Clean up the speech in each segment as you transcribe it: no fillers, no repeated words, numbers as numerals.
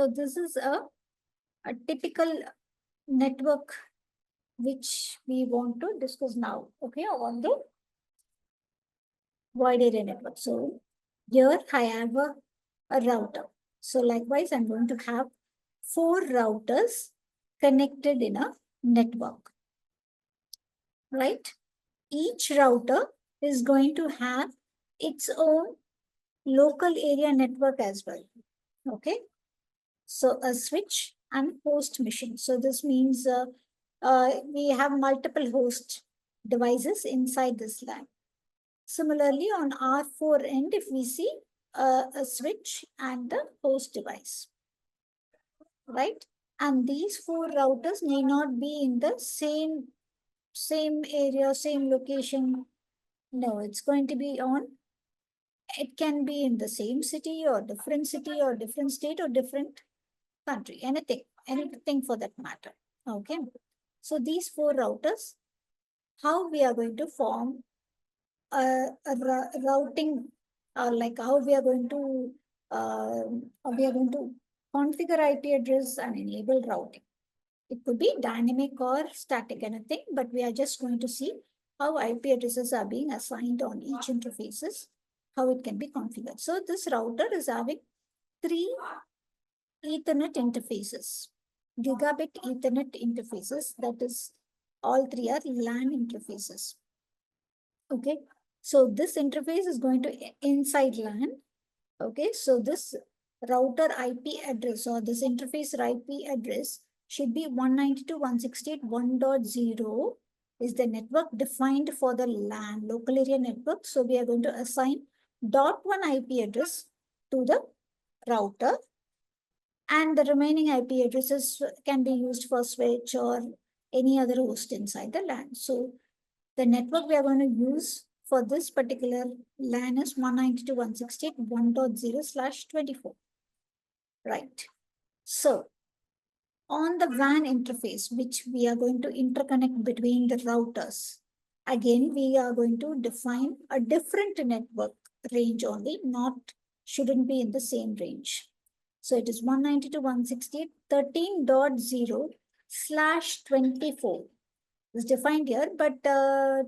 So this is a typical network which we want to discuss now, okay, on the wide area network. So here I have a router. So likewise, I'm going to have 4 routers connected in a network, right? Each router is going to have its own local area network as well, okay? So a switch and host machine. So this means we have multiple host devices inside this LAN. Similarly, on R4 end, if we see a switch and the host device, right? And these 4 routers may not be in the same area, same location. No, it's going to be on, it can be in the same city or different state or different country, anything for that matter. Okay. So these 4 routers, how we are going to form a routing, like how we are going to configure IP address and enable routing. It could be dynamic or static, anything, but we are just going to see how IP addresses are being assigned on each interfaces, how it can be configured. So this router is having 3 Ethernet interfaces, gigabit Ethernet interfaces, that is, all 3 are LAN interfaces. Okay, so this interface is going to inside LAN. Okay, so this router IP address or this interface IP address should be 192.168.1.0 is the network defined for the LAN, local area network. So we are going to assign .1 IP address to the router, and the remaining IP addresses can be used for switch or any other host inside the LAN. So the network we are going to use for this particular LAN is 192.168.1.0/24. Right. So on the WAN interface, which we are going to interconnect between the routers, again, we are going to define a different network range only, shouldn't be in the same range. So it is 192.168.13.0/24 is defined here, but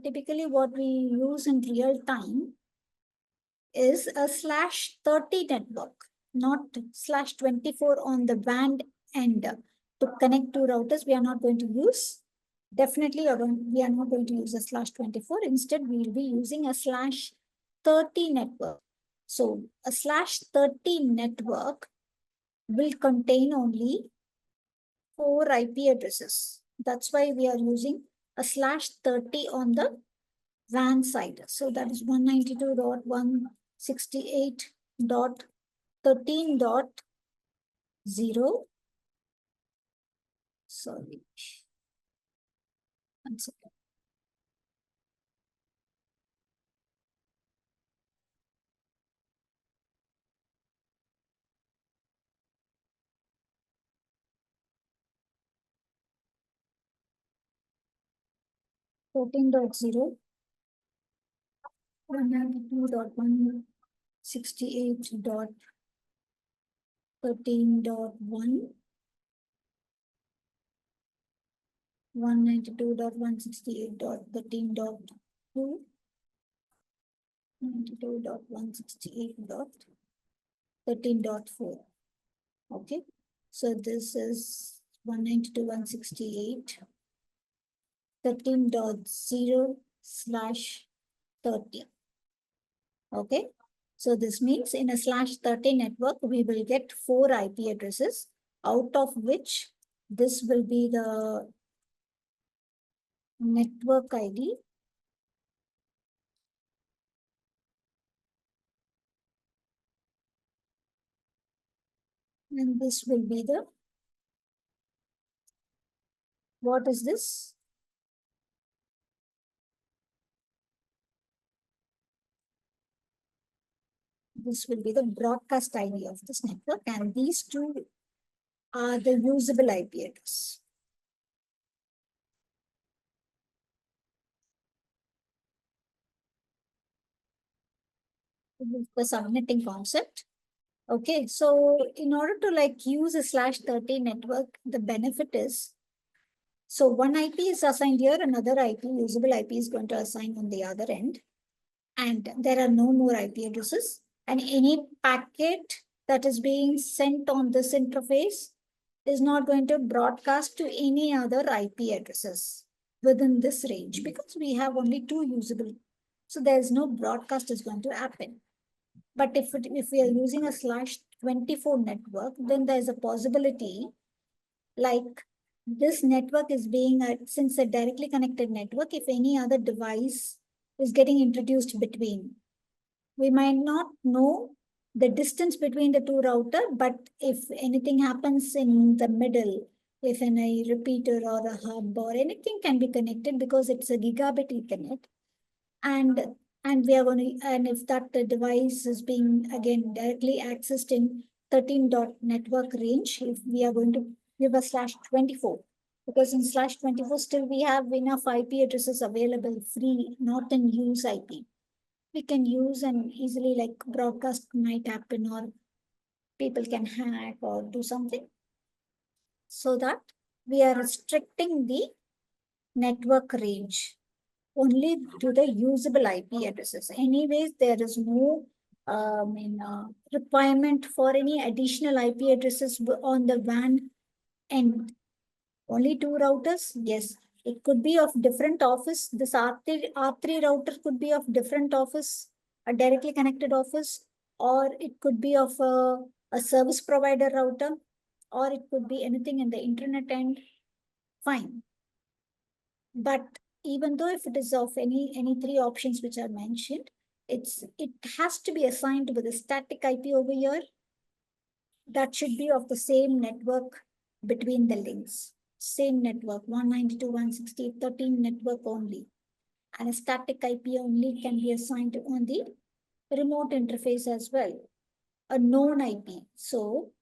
typically what we use in real time is a /30 network, not /24 on the WAN end. To connect 2 routers, we are not going to use, definitely we are not going to use a /24. Instead, we will be using a /30 network. So a /30 network will contain only 4 IP addresses. That's why we are using a /30 on the WAN side. So that is 192.168.13.0. Sorry. 1 second. Fourteen dot 192.168.13.1, 192.168.13.2, 192.168.13.4. Okay, so this is 192.168. 13.0/30. Okay, so this means in a /30 network, we will get 4 IP addresses, out of which this will be the network ID. And this will be the, what is this? This will be the broadcast ID of this network, and these 2 are the usable IP address. This is the subnetting concept. Okay, so in order to like use a /30 network, the benefit is, so one IP is assigned here, another IP, usable IP is going to assign on the other end. And there are no more IP addresses. And any packet that is being sent on this interface is not going to broadcast to any other IP addresses within this range because we have only two usable. So there's no broadcast is going to happen. But if we are using a /24 network, then there's a possibility like this network is being, since a directly connected network, if any other device is getting introduced between, we might not know the distance between the two router, but if anything happens in the middle, if a repeater or a hub or anything can be connected because it's a gigabit Ethernet, and we are going to, and if that device is being again directly accessed in 13 dot network range, if we are going to give a /24, because in /24 still we have enough IP addresses available free, not in use IP. We can use and easily like broadcast might happen or people can hack or do something, so that we are restricting the network range only to the usable IP addresses. Anyways, there is no requirement for any additional IP addresses on the WAN end. Only two routers? Yes. It could be of different office. This R3 router could be of different office, a directly connected office, or it could be of a service provider router, or it could be anything in the internet end. Fine. But even though if it is of any three options which are mentioned, it has to be assigned with a static IP over here that should be of the same network between the links. Same network, 192.168.13 network only. And a static IP only can be assigned on the remote interface as well, a known IP. So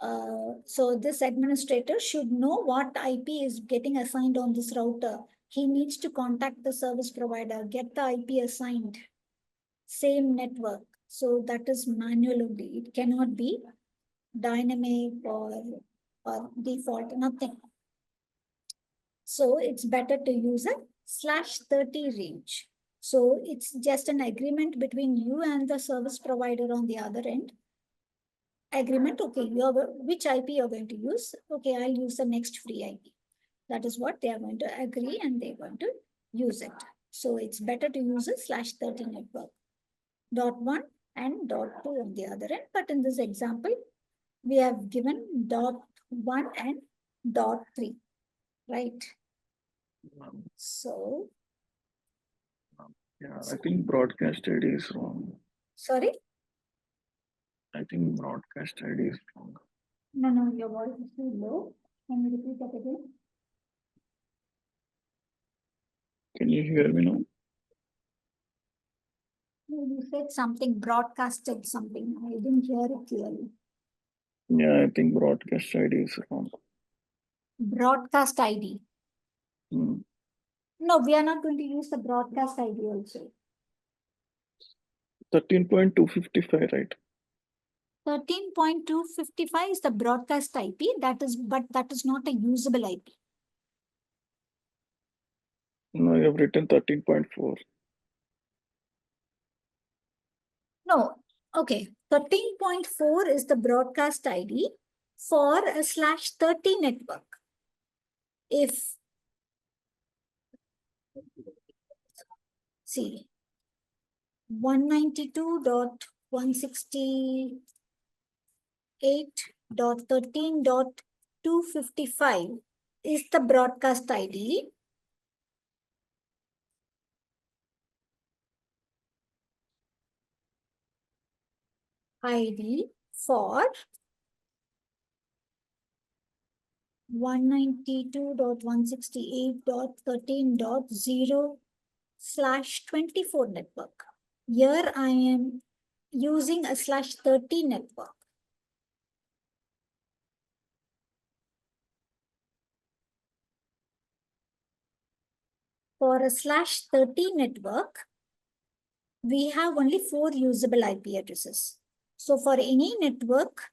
this administrator should know what IP is getting assigned on this router. He needs to contact the service provider, get the IP assigned, same network. So that is manual only. It cannot be dynamic or default, nothing. So it's better to use a /30 range. So it's just an agreement between you and the service provider on the other end. Agreement, okay, which IP you're going to use? Okay, I'll use the next free IP. That is what they are going to agree and they're going to use it. So it's better to use a /30 network. .1 and .2 on the other end. But in this example, we have given .1 and .3, right? So, yeah, I think broadcast ID is wrong. sorry? I think broadcast ID is wrong. No, your voice is too low. Can you repeat that again? Can you hear me now? You said something, broadcasted something. I didn't hear it clearly. Yeah, I think broadcast ID is wrong. Broadcast ID. Hmm. No, we are not going to use the broadcast ID also. 13.255, right? 13.255 is the broadcast IP. But that is not a usable IP. No, you have written 13.4. No, okay. 13.4 is the broadcast ID for a /30 network. If, see, 192.168.13.255 is the broadcast ID. For 192.168.13.0/24 network. Here I am using a /30 network. For a /30 network, we have only 4 usable IP addresses. So for any network,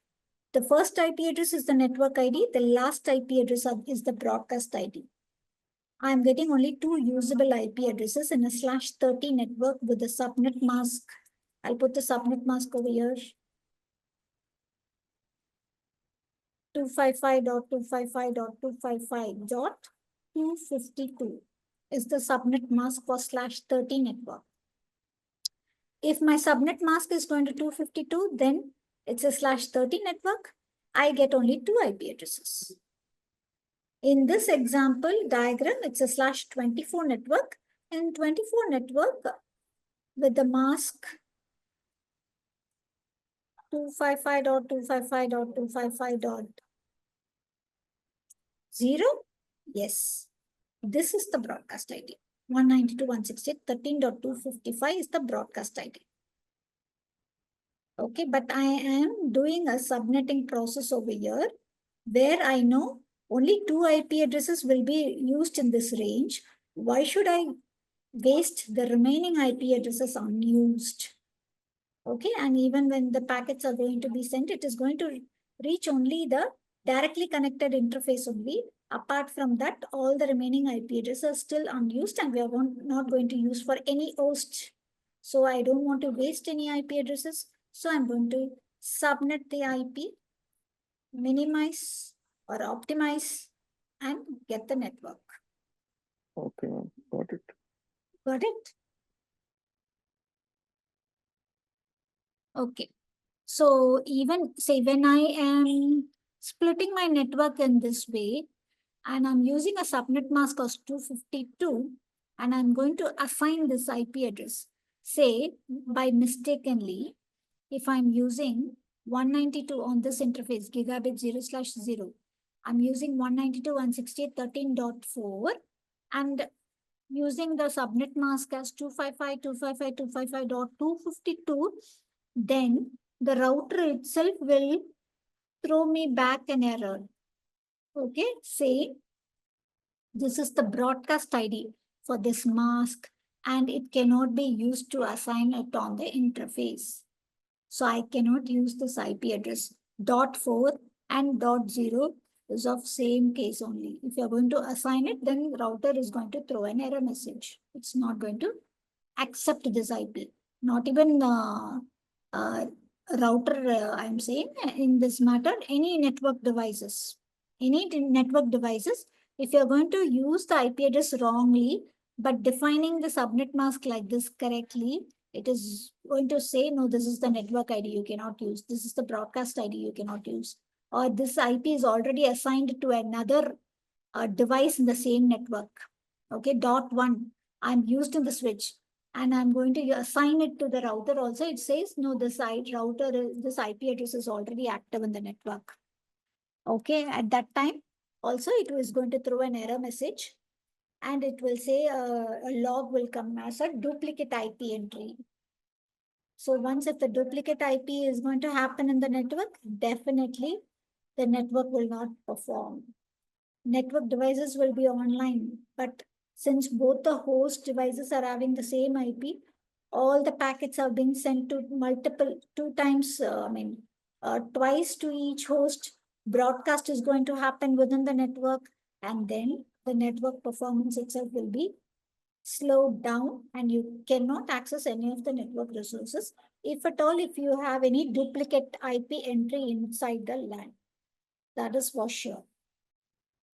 the first IP address is the network ID. The last IP address is the broadcast ID. I'm getting only two usable IP addresses in a /30 network with the subnet mask. I'll put the subnet mask over here. 255.255.255.252 is the subnet mask for /30 network. If my subnet mask is going to 252, then it's a /30 network. I get only two IP addresses. In this example diagram, it's a /24 network. In 24 network with the mask 255.255.255.0. Yes, this is the broadcast ID. 192.168.13.255 is the broadcast ID. Okay, but I am doing a subnetting process over here where I know only two IP addresses will be used in this range. Why should I waste the remaining IP addresses unused? Okay, and even when the packets are going to be sent, it is going to reach only the directly connected interface only. Apart from that, all the remaining IP addresses are still unused and we are not going to use for any host. So I don't want to waste any IP addresses. So I'm going to subnet the IP, minimize or optimize, and get the network. Okay, got it. Got it? Okay. So even say when I am splitting my network in this way, and I'm using a subnet mask of 252, and I'm going to assign this IP address. Say by mistakenly, if I'm using 192 on this interface, gigabit 0/0, I'm using 192.168.13.4 and using the subnet mask as 255.255.255.252, then the router itself will throw me back an error. Okay, say this is the broadcast ID for this mask and it cannot be used to assign it on the interface. So I cannot use this IP address. .4 and .0 is of same case only. If you're going to assign it, then the router is going to throw an error message. It's not going to accept this IP. Not even router, I'm saying in this matter, any network devices. Any network devices, if you're going to use the IP address wrongly, but defining the subnet mask like this correctly, it is going to say, no, this is the network ID you cannot use. This is the broadcast ID you cannot use. Or this IP is already assigned to another device in the same network. Okay, .1, I'm used in the switch and I'm going to assign it to the router also. It says, no, this router, this IP address is already active in the network. Okay, at that time, also it was going to throw an error message and it will say a log will come as a duplicate IP entry. So once if the duplicate IP is going to happen in the network, definitely the network will not perform. Network devices will be online, but since both the host devices are having the same IP, all the packets are being sent to twice to each host. Broadcast is going to happen within the network, and then the network performance itself will be slowed down and you cannot access any of the network resources. If at all, if you have any duplicate IP entry inside the LAN, that is for sure.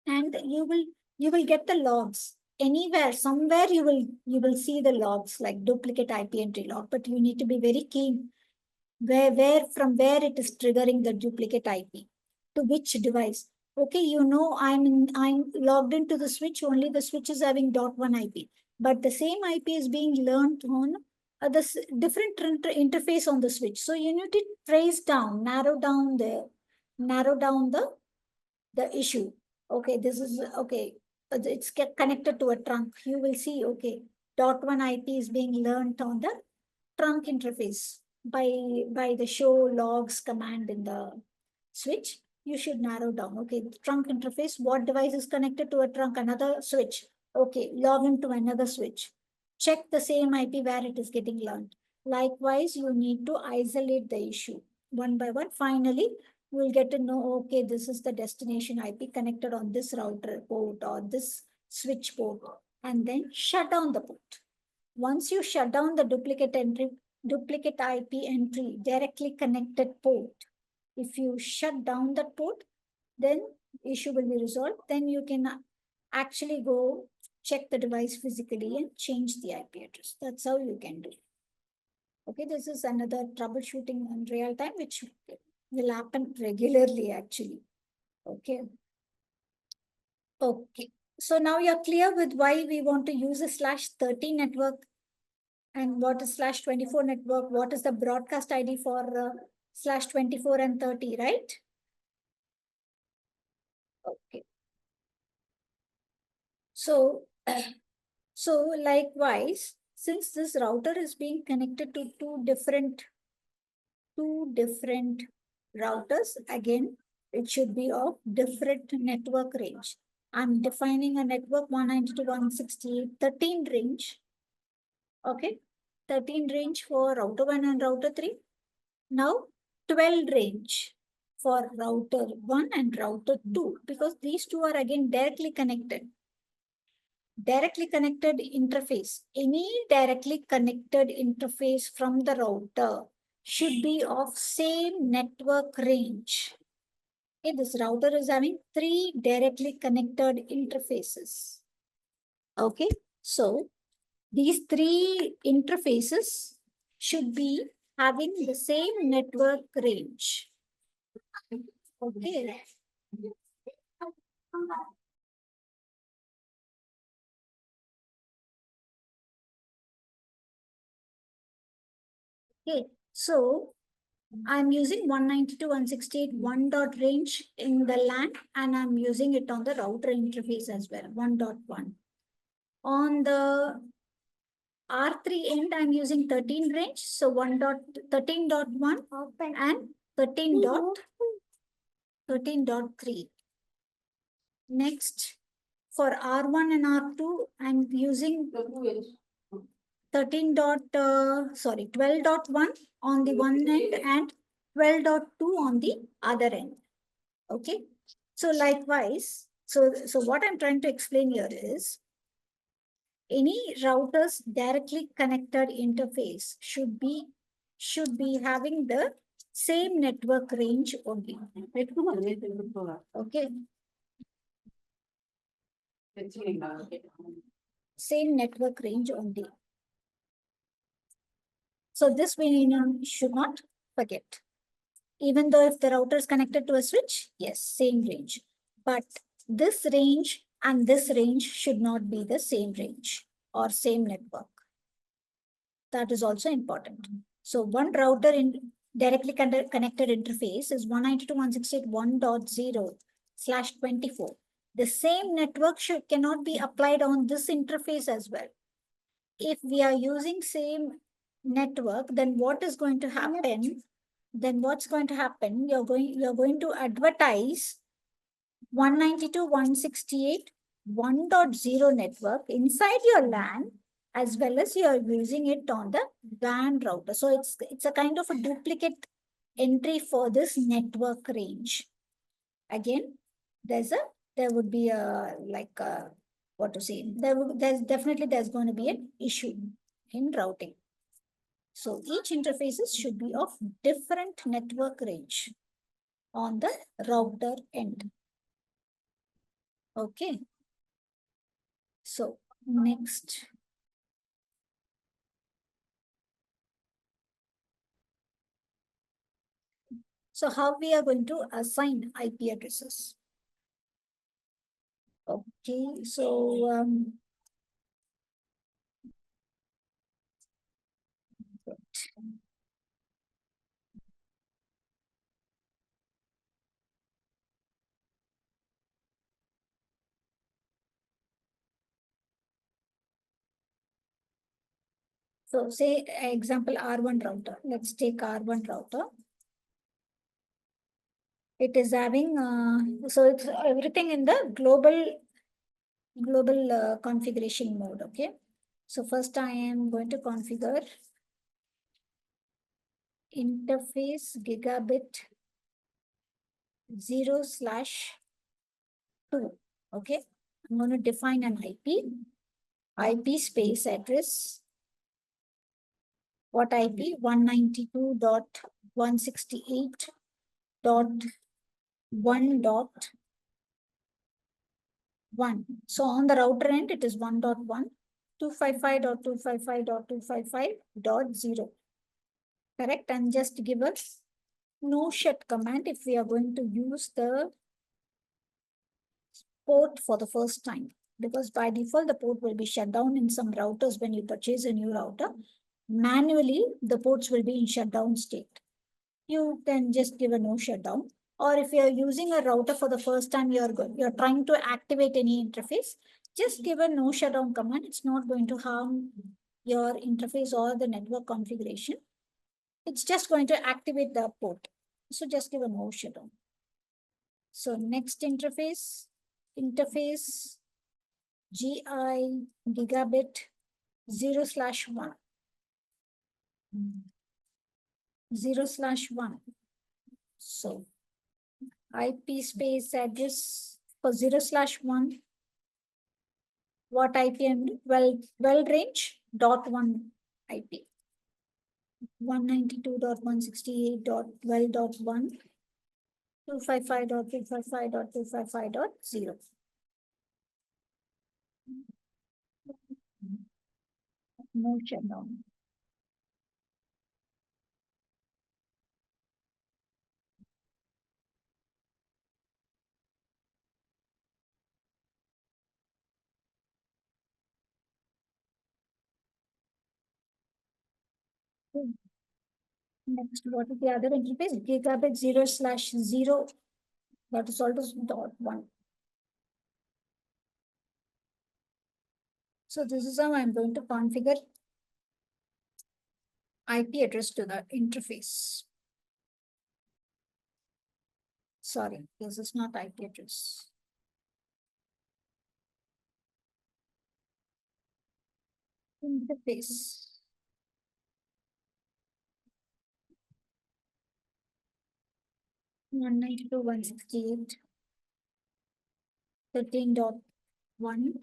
And you will get the logs anywhere, somewhere you will see the logs like duplicate IP entry log, but you need to be very keen from where it is triggering the duplicate IP, to which device. Okay, you know, I'm logged into the switch, only the switch is having .1 IP, but the same IP is being learned on the different interface on the switch. So you need to trace down, narrow down the issue. Okay, this is okay. It's connected to a trunk. You will see, okay, .1 IP is being learned on the trunk interface by the show logs command in the switch. You should narrow down. Okay, the trunk interface, what device is connected to a trunk? Another switch. Okay, log into another switch. Check the same IP where it is getting learned. Likewise, you need to isolate the issue. one by one. Finally, we'll get to know, okay, this is the destination IP connected on this router port or this switch port, and then shut down the port. Once you shut down the duplicate IP entry directly connected port, if you shut down that port, then issue will be resolved. Then you can actually go check the device physically and change the IP address. That's how you can do. Okay, this is another troubleshooting in real time, which will happen regularly actually. Okay. Okay. So now you're clear with why we want to use a /30 network and what is /24 network, what is the broadcast ID for /24 and 30, right? Okay. So, so likewise, since this router is being connected to two different routers, again, it should be of different network range. I'm defining a network 192.168.13 range. Okay, 13 range for router 1 and router 3. Now 12 range for router 1 and router 2, because these two are again directly connected. Directly connected interface. Any directly connected interface from the router should be of same network range. Okay, this router is having 3 directly connected interfaces. Okay, so these 3 interfaces should be having the same network range. Okay. Okay, so I'm using 192.168 dot range in the LAN, and I'm using it on the router interface as well, 1.1. On the R3 end, I'm using 13 range, so 13.1 and 13.3. Next, for R1 and R2, I'm using 12.1 on the one end and 12.2 on the other end. Okay. So likewise, so what I'm trying to explain here is any router's directly connected interface should be having the same network range only. Okay. Same network range only. So this we should not forget. Even though if the router is connected to a switch, yes, same range. But this range and this range should not be the same range or same network. That is also important. So one router in directly connected interface is 192.168.1.0/24. The same network cannot be applied on this interface as well. If we are using same network, then what is going to happen? Then what's going to happen? You're going to advertise 192.168.1.0 network inside your LAN, as well as you're using it on the WAN router. So it's a kind of a duplicate entry for this network range. Again, there would be a what to say? There's going to be an issue in routing. So each interfaces should be of different network range on the router end. Okay. So next. So how we are going to assign IP addresses? Okay, so so say example R1 router. Let's take R1 router. It is having so it's everything in the global configuration mode. Okay, so first I am going to configure interface gigabit 0/2. Okay, I'm going to define an IP space address. What IP? 192.168.1.1. So on the router end, it is 1.1, 255.255.255.0. Correct? And just give us no shut command if we are going to use the port for the first time. Because by default, the port will be shut down in some routers when you purchase a new router. Manually, the ports will be in shutdown state. You can just give a no shutdown. Or if you're using a router for the first time, you're trying to activate any interface, just give a no shutdown command. It's not going to harm your interface or the network configuration. It's just going to activate the port. So just give a no shutdown. So next interface GI gigabit 0/1. 0/1. So IP space address for 0/1. What IP and well range .1 IP. 192.168.12.1. 255.255.255.0. No shutdown. Next, what is the other interface? Gigabit 0/0. That is also .1. So this is how I'm going to configure IP address to the interface. Sorry, this is not IP address. Interface. One 192.168.13.1.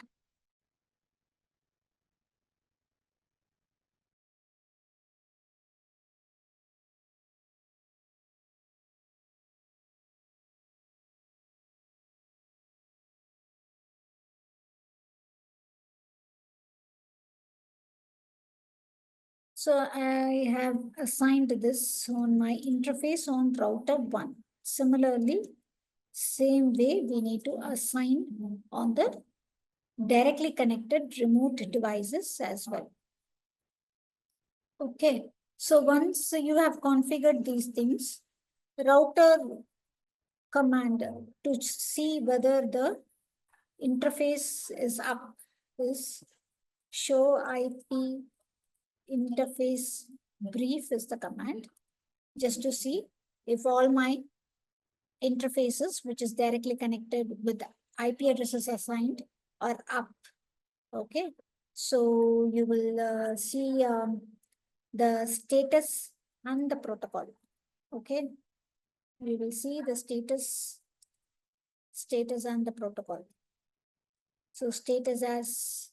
So I have assigned this on my interface on router 1. Similarly, same way we need to assign on the directly connected remote devices as well. Okay, so once you have configured these things, router command to see whether the interface is up is show IP interface brief is the command, just to see if all my interfaces, which is directly connected with the IP addresses assigned, are up. Okay, so you will see the status and the protocol. Okay, we will see the status and the protocol. So status as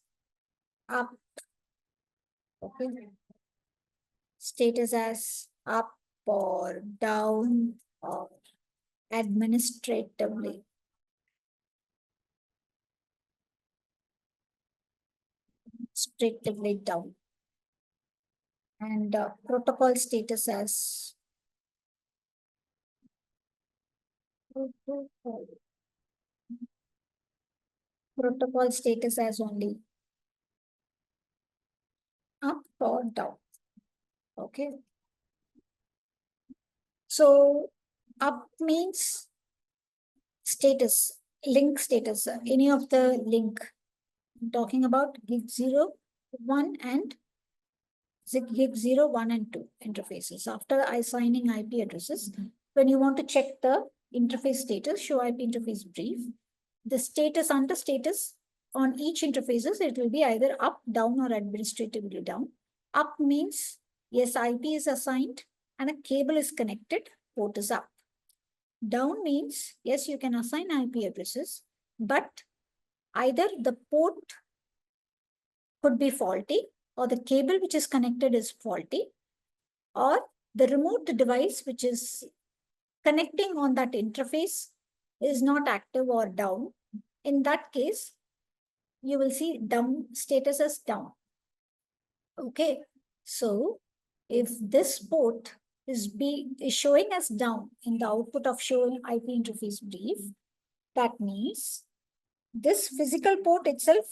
up. Okay, status as up or down or administratively. Administratively down. And protocol status as protocol status as only up or down. Okay. So up means status, link status, any of the link. I'm talking about gig 0, 1 and gig 0, 1 and 2 interfaces. After assigning IP addresses, when you want to check the interface status, show IP interface brief. The status under status on each interfaces, it will be either up, down, or administratively down. Up means, yes, IP is assigned. and a cable is connected, port is up. Down means, yes, you can assign IP addresses, but either the port could be faulty, or the cable which is connected is faulty, or the remote device which is connecting on that interface is not active or down. In that case, you will see down status as down. Okay, so if this port is showing as down in the output of showing IP interface brief, that means this physical port itself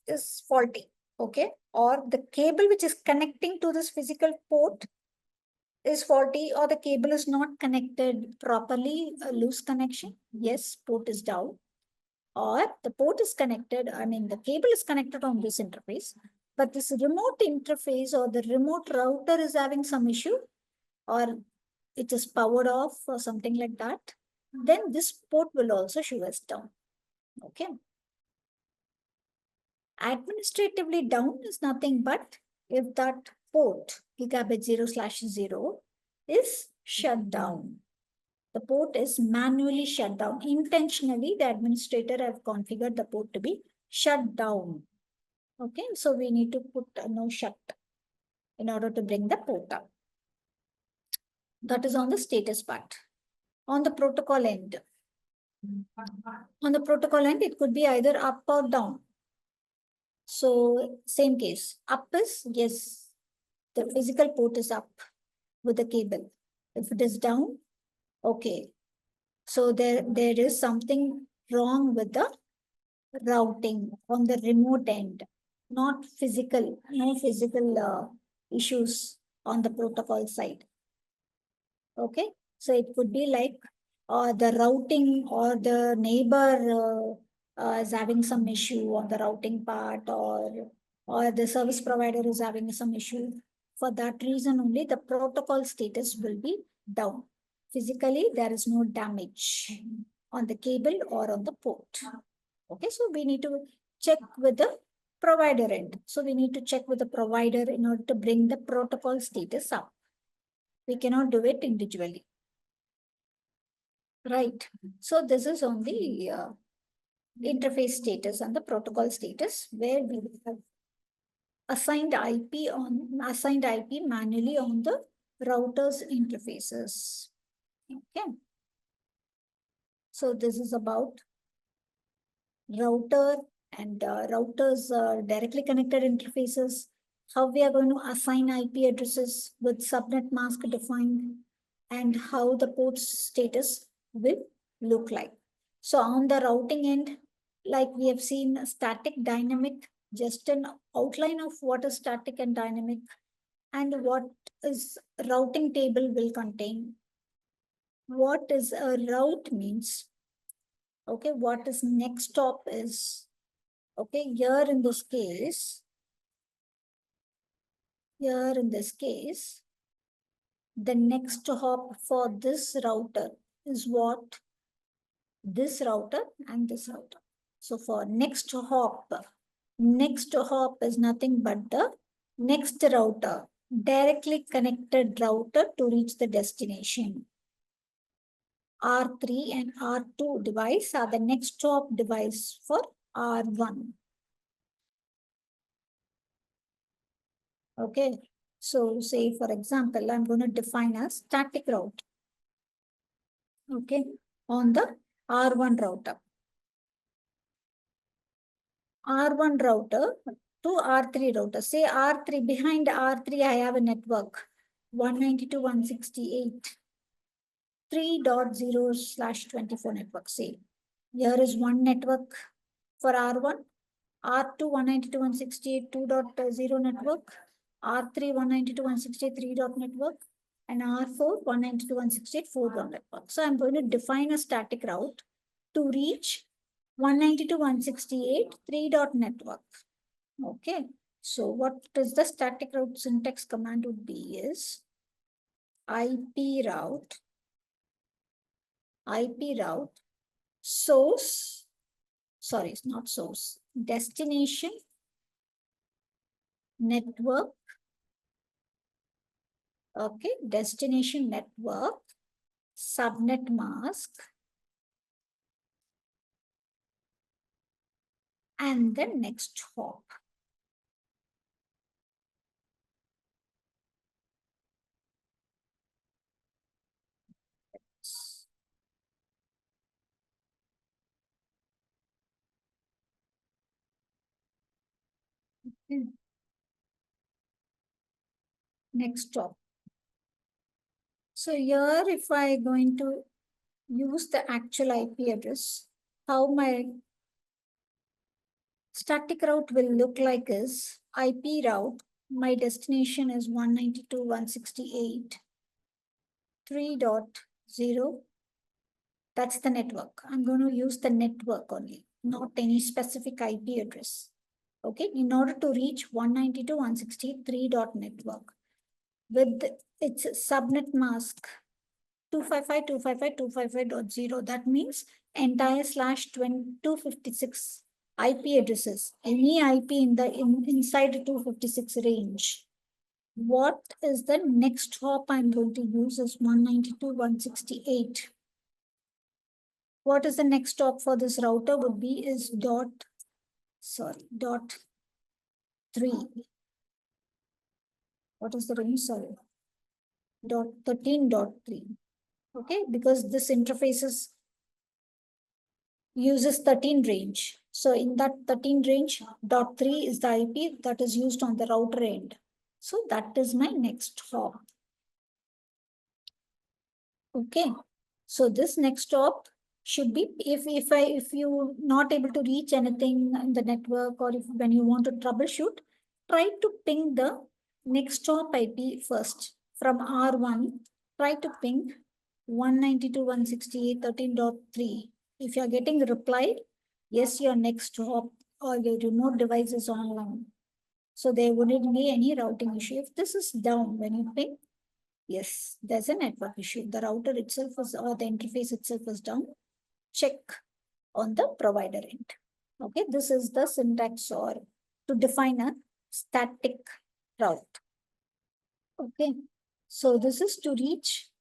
is faulty. Okay, or the cable which is connecting to this physical port is faulty, or the cable is not connected properly, a loose connection. Yes, port is down. Or the port is connected, the cable is connected on this interface, but this remote interface or the remote router is having some issue, or it is powered off or something like that, then this port will also show as down. Okay. Administratively down is nothing but if that port gigabit 0/0 is shut down. The port is manually shut down. Intentionally, the administrator have configured the port to be shut down. Okay, so we need to put a no shut in order to bring the port up. That is on the status part. On the protocol end. On the protocol end, it could be either up or down. So same case. Up is, yes, the physical port is up with the cable. If it is down, okay. So there is something wrong with the routing on the remote end, not physical, no physical issues on the protocol side. Okay, so it could be like the routing or the neighbor is having some issue on the routing part, or the service provider is having some issue. For that reason only, the protocol status will be down. Physically, there is no damage on the cable or on the port. Okay, so we need to check with the provider end. So we need to check with the provider in order to bring the protocol status up. We cannot do it individually. Right. So this is on the interface status and the protocol status, where we have assigned IP manually on the router's interfaces. Okay. So this is about router and routers directly connected interfaces, how we are going to assign IP addresses with subnet mask defined, and how the port status will look like. So on the routing end, like we have seen static, dynamic, just an outline of what is static and dynamic, and what is routing table will contain. What is a route means. Okay, what is next stop is. Okay, here in this case, the next hop for this router is what? This router and this router. So for next hop is nothing but the next router, directly connected router to reach the destination. R3 and R2 device are the next hop device for R1. Okay, so say for example, I'm going to define a static route. Okay, on the R1 router. R1 router to R3 router. Say R3, behind R3, I have a network 192.168. 3.0/24 network. Say here is one network for R1, R2 192.168 2.0 network, R3 192.168 3. network, and R4 192.168 4. network. So I'm going to define a static route to reach 192.168 3. network. Okay, so what is the static route syntax command would be is IP route source, sorry, it's not source, destination network Okay, destination network, subnet mask, and the next hop. Okay. Next hop. So here, if I going to use the actual IP address, how my static route will look like is IP route. My destination is 192.168.3.0. That's the network. I'm going to use the network only, not any specific IP address. Okay, in order to reach 192.168.3.network with its subnet mask 255.255.255.0, that means entire slash 256 IP addresses, any IP inside the 256 range. What is the next hop I'm going to use is 192.168. What is the next stop for this router would be is dot 3. What is the range? Sorry, dot 13.3. Okay, because this interface uses 13 range. So in that 13 range, dot 3 is the IP that is used on the router end. So that is my next hop. Okay, so this next hop should be if you not able to reach anything in the network, or if when you want to troubleshoot, try to ping the next hop IP first from R1. Try to ping 192.168.13.3. If you are getting reply, yes, your next hop or your remote device is online. So there wouldn't be any routing issue. If this is down when you ping, yes, there's a network issue. The router itself is, or the interface itself is down. Check on the provider end. Okay, this is the syntax or to define a static route. Okay, so this is to reach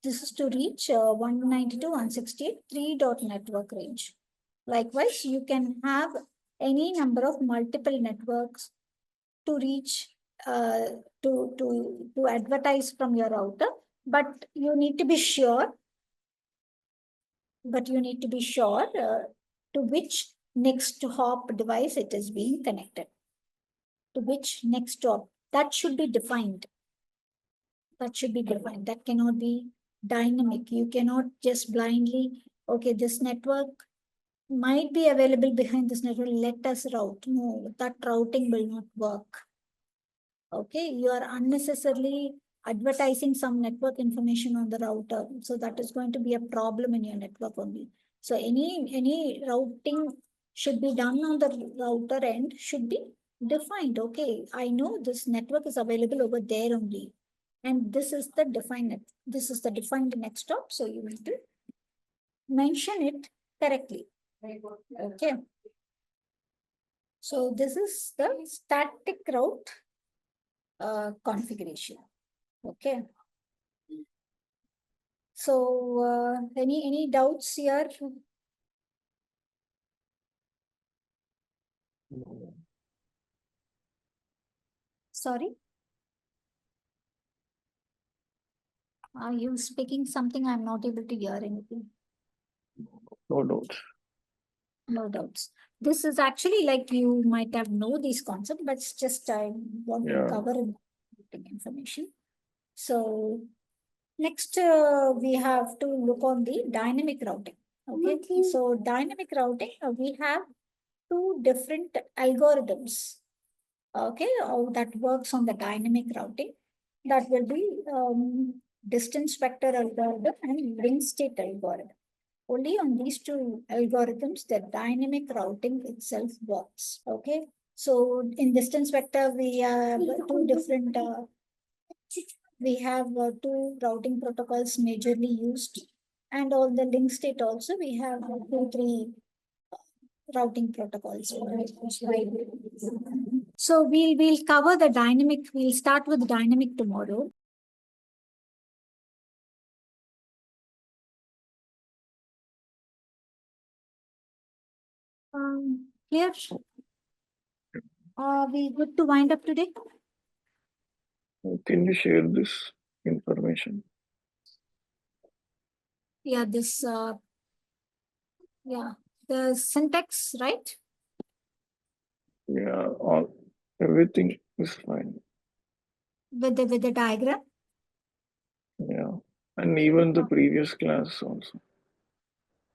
192.168.3.network range. Likewise, you can have any number of multiple networks to reach to advertise from your router, but you need to be sure. To which next hop device it is being connected. To which next hop that should be defined. That cannot be dynamic. You cannot just blindly, okay, this network might be available behind this network, let us route. No, that routing will not work. Okay, you are unnecessarily advertising some network information on the router. So that is going to be a problem in your network only. So any routing should be done on the router end should be defined. Okay, I know this network is available over there only. And this is the defined next stop. So you need to mention it correctly. Okay. So this is the static route configuration. Okay. So any doubts here? No, Sorry, are you speaking something? I'm not able to hear anything. no doubts. No doubts. This is actually like you might have know these concepts, but it's just I want to Yeah. cover information. So next we have to look on the dynamic routing. Okay, so dynamic routing we have two different algorithms. Okay, that works on the dynamic routing. That will be distance vector algorithm and link state algorithm. Only on these two algorithms, the dynamic routing itself works. Okay, so in distance vector, we have two different. We have two routing protocols majorly used, and on the link state also we have 2, 3 routing protocols. So we'll cover the dynamic. We'll start with dynamic tomorrow. Here, are we good to wind up today? Can you share this information? Yeah, this, yeah, the syntax, right? Yeah, everything is fine. With the diagram. Yeah, and even the previous class also.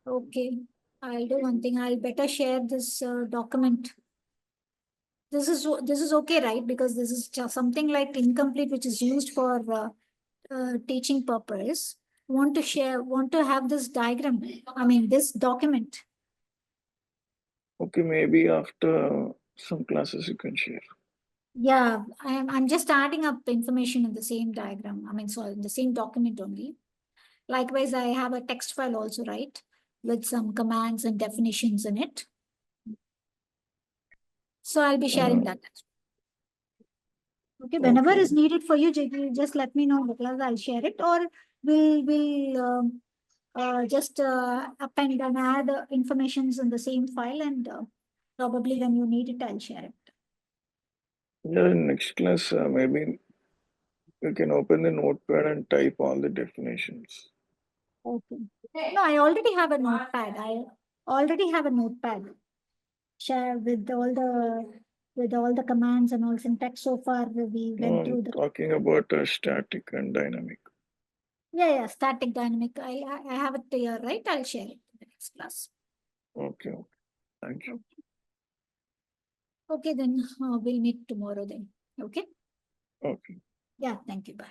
Okay, I'll do one thing. I'll better share this document. This is okay, right? Because this is just something like incomplete, which is used for teaching purpose. Want to have this diagram. I mean, this document. Okay, maybe after some classes you can share. Yeah, I'm just adding up information in the same diagram. I mean, so in the same document only. Likewise, I have a text file also, right? With some commands and definitions in it. So I'll be sharing that. Okay, whenever Okay. is needed for you, JP, just let me know because I'll share it, or we'll just append and add informations in the same file, and probably when you need it, I'll share it. Yeah, in next class, maybe you can open the notepad and type all the definitions. Okay. No, I already have a notepad. I already have a notepad. Share with all the commands and all syntax. So far, we No, went I'm through the talking about static and dynamic. yeah static dynamic. I have it here, right? I'll share it in the next class. Okay, thank you. Okay, then we'll meet tomorrow then. Okay. Okay. Yeah. Thank you. Bye.